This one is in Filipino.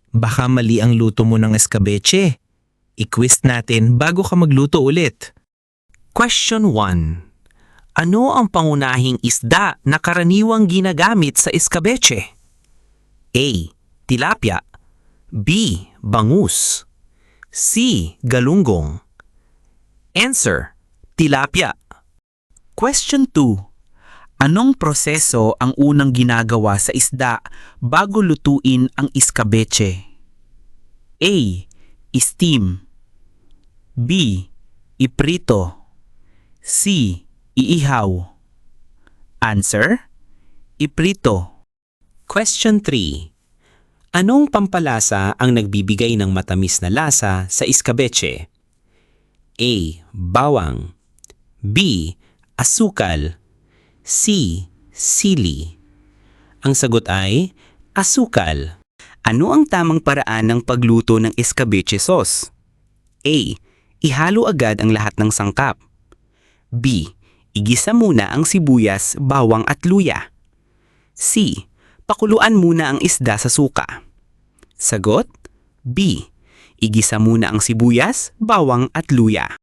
Baka mali ang luto mo ng escabeche. I-quiz natin bago ka magluto ulit. Question 1. Ano ang pangunahing isda na karaniwang ginagamit sa escabeche? A. Tilapia. B. Bangus. C. Galunggong. Answer: tilapia. Question 2. Anong proseso ang unang ginagawa sa isda bago lutuin ang escabeche? A. Steam. B. Iprito. C. Iihaw. Answer: iprito. Question 3. Anong pampalasa ang nagbibigay ng matamis na lasa sa escabeche? A. Bawang. B. Asukal. C. Sili. Ang sagot ay asukal. Ano ang tamang paraan ng pagluto ng escabeche sauce? A. Ihalo agad ang lahat ng sangkap. B. Igisa muna ang sibuyas, bawang at luya. C. Pakuluan muna ang isda sa suka. Sagot: B. Igisa muna ang sibuyas, bawang at luya.